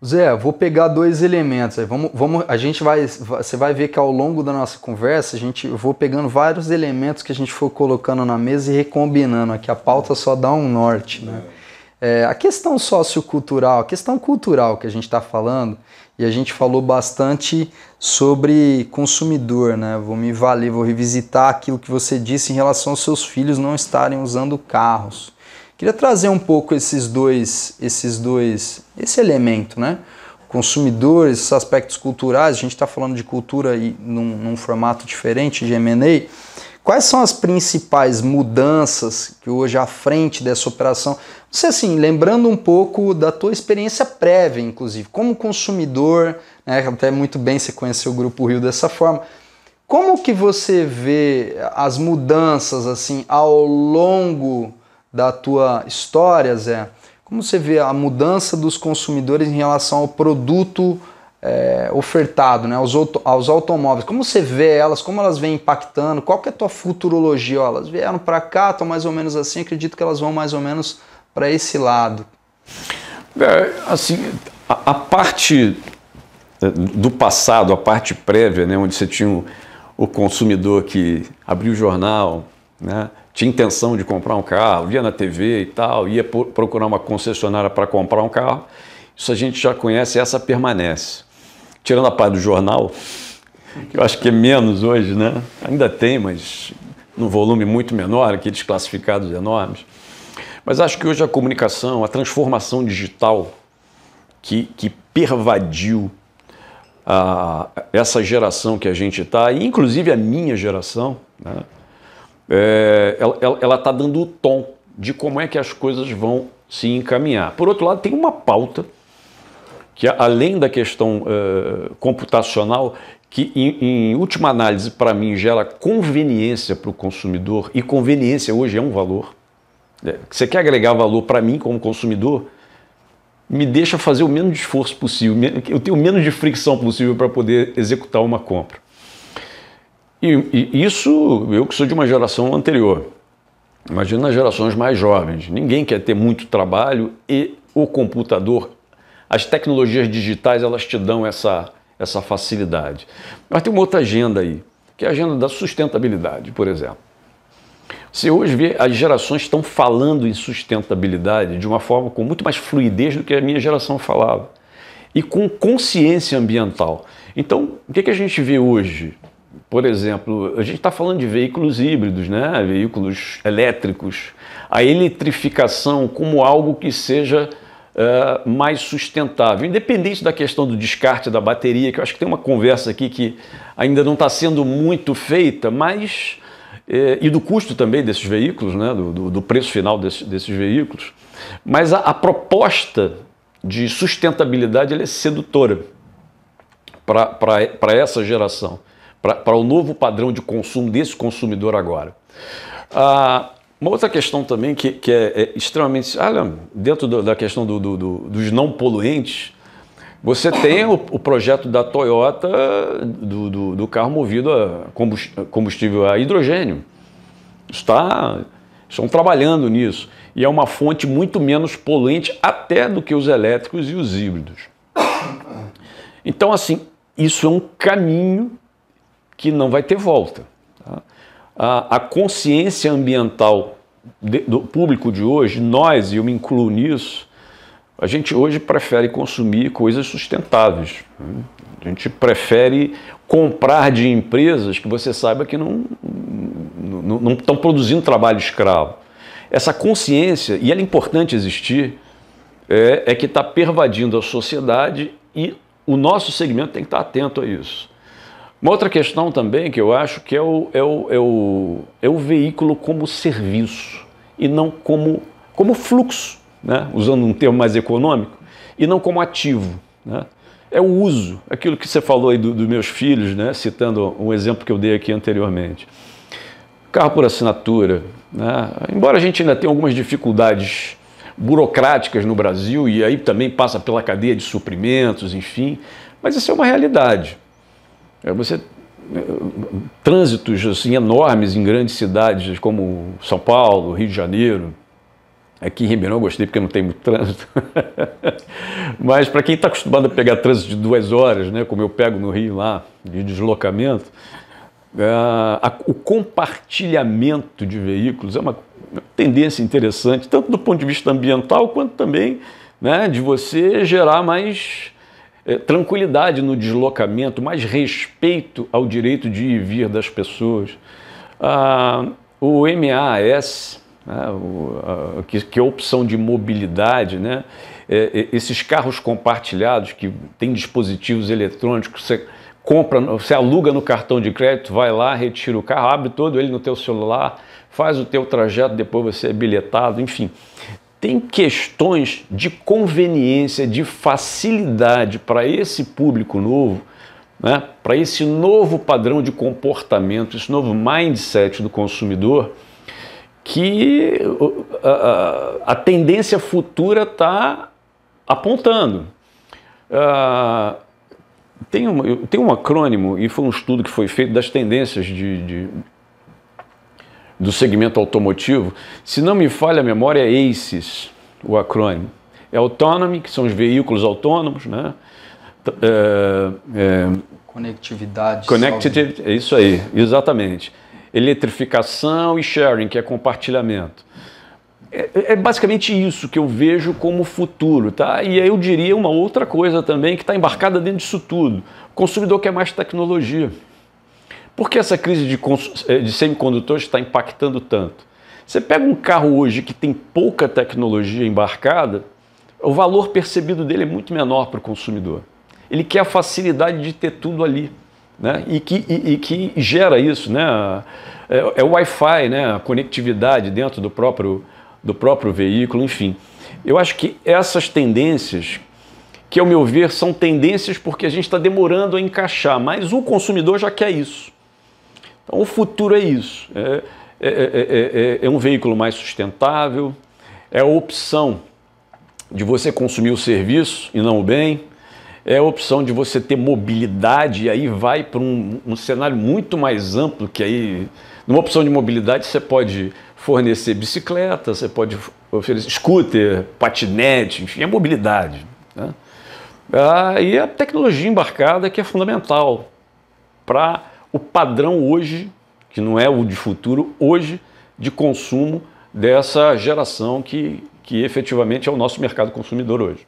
Zé, eu vou pegar dois elementos. Aí você vai ver que ao longo da nossa conversa, eu vou pegando vários elementos que a gente for colocando na mesa e recombinando. Aqui a pauta só dá um norte, né? A questão sociocultural, a questão cultural que a gente está falando, e a gente falou bastante sobre consumidor, né? Vou me valer, vou revisitar aquilo que você disse em relação aos seus filhos não estarem usando carros. Queria trazer um pouco esse elemento, né? Consumidor, esses aspectos culturais, a gente está falando de cultura num formato diferente de M&A. Quais são as principais mudanças que hoje à frente dessa operação? Você, assim, lembrando um pouco da tua experiência prévia, inclusive, como consumidor, né? Até muito bem você conheceu o Grupo Rio dessa forma. Como que você vê as mudanças, assim, ao longo da tua história, Zé? Como você vê a mudança dos consumidores em relação ao produto ofertado, né, aos automóveis? Como você vê elas, como elas vêm impactando? Qual que é a tua futurologia? Ó, elas vieram para cá, estão mais ou menos assim, acredito que elas vão mais ou menos para esse lado. Assim, a parte do passado, a parte prévia, né, onde você tinha o consumidor que abria o jornal, né, tinha intenção de comprar um carro, via na TV e tal, ia procurar uma concessionária para comprar um carro, isso a gente já conhece, essa permanece. Tirando a parte do jornal, que eu acho que é menos hoje, né? Ainda tem, mas num volume muito menor, aqueles classificados enormes. Mas acho que hoje a comunicação, a transformação digital que pervadiu essa geração que a gente está, e inclusive a minha geração, né? Ela está dando o tom de como é que as coisas vão se encaminhar. Por outro lado, tem uma pauta que, além da questão computacional, que em última análise, para mim, gera conveniência para o consumidor, e conveniência hoje é um valor. Você quer agregar valor para mim como consumidor, me deixa fazer o menos esforço possível, eu tenho o menos de fricção possível para poder executar uma compra. E isso, eu que sou de uma geração anterior, imagina nas gerações mais jovens, ninguém quer ter muito trabalho e o computador, as tecnologias digitais, elas te dão essa facilidade. Mas tem uma outra agenda aí, que é a agenda da sustentabilidade, por exemplo. Você hoje vê, as gerações estão falando em sustentabilidade de uma forma com muito mais fluidez do que a minha geração falava, e com consciência ambiental. Então, o que a gente vê hoje? Por exemplo, a gente está falando de veículos híbridos, né? Veículos elétricos, a eletrificação como algo que seja mais sustentável, independente da questão do descarte da bateria, que eu acho que tem uma conversa aqui que ainda não está sendo muito feita, mas e do custo também desses veículos, né? do preço final desses veículos, mas a proposta de sustentabilidade ela é sedutora para essa geração, para o novo padrão de consumo desse consumidor agora. Uma outra questão também que é extremamente... dentro da questão dos não poluentes, você tem o projeto da Toyota do carro movido a combustível a hidrogênio. Estão trabalhando nisso. E é uma fonte muito menos poluente até do que os elétricos e os híbridos. Então, assim, isso é um caminho que não vai ter volta. Tá? A consciência ambiental do público de hoje, nós, e eu me incluo nisso, a gente hoje prefere consumir coisas sustentáveis. A gente prefere comprar de empresas que você saiba que não estão produzindo trabalho escravo. Essa consciência, e ela é importante existir, é que está pervadindo a sociedade e o nosso segmento tem que estar atento a isso. Uma outra questão também que eu acho que é o veículo como serviço e não como fluxo, né? Usando um termo mais econômico, e não como ativo, né? É o uso, aquilo que você falou aí dos meus filhos, né? Citando um exemplo que eu dei aqui anteriormente. Carro por assinatura, né? Embora a gente ainda tenha algumas dificuldades burocráticas no Brasil, e aí também passa pela cadeia de suprimentos, enfim, mas isso é uma realidade. Trânsitos assim, enormes em grandes cidades como São Paulo, Rio de Janeiro, Aqui em Ribeirão eu gostei porque não tem muito trânsito. Mas para quem está acostumado a pegar trânsito de 2 horas, né, como eu pego no Rio lá, de deslocamento, o compartilhamento de veículos é uma tendência interessante, tanto do ponto de vista ambiental, quanto também, né, de você gerar mais tranquilidade no deslocamento, mais respeito ao direito de ir e vir das pessoas. O MaaS, né, que é a opção de mobilidade, né, esses carros compartilhados que têm dispositivos eletrônicos, você compra, você aluga no cartão de crédito, vai lá, retira o carro, abre todo ele no teu celular, faz o teu trajeto, depois você é bilhetado, enfim. Tem questões de conveniência, de facilidade para esse público novo, né, para esse novo padrão de comportamento, esse novo mindset do consumidor, que a tendência futura está apontando. Tem um acrônimo, e foi um estudo que foi feito das tendências do segmento automotivo. Se não me falha a memória, é ACES, o acrônimo. É Autonomy, que são os veículos autônomos, né? Conectividade. Connectivity, é isso aí, exatamente. Eletrificação e sharing, que é compartilhamento. É basicamente isso que eu vejo como futuro, tá? E aí eu diria uma outra coisa também que está embarcada dentro disso tudo. O consumidor quer mais tecnologia. Por que essa crise de semicondutores está impactando tanto? Você pega um carro hoje que tem pouca tecnologia embarcada, o valor percebido dele é muito menor para o consumidor. Ele quer a facilidade de ter tudo ali, né? E que gera isso, né? É o Wi-Fi, né? A conectividade dentro do próprio veículo, enfim. Eu acho que essas tendências, que ao meu ver são tendências porque a gente está demorando a encaixar, mas o consumidor já quer isso. Então o futuro é isso, é um veículo mais sustentável, é a opção de você consumir o serviço e não o bem, é a opção de você ter mobilidade, e aí vai para um cenário muito mais amplo, que aí, numa opção de mobilidade, você pode fornecer bicicleta, você pode oferecer scooter, patinete, enfim, é mobilidade, né? E a tecnologia embarcada que é fundamental para o padrão hoje, que não é o de futuro, hoje, de consumo dessa geração que efetivamente é o nosso mercado consumidor hoje.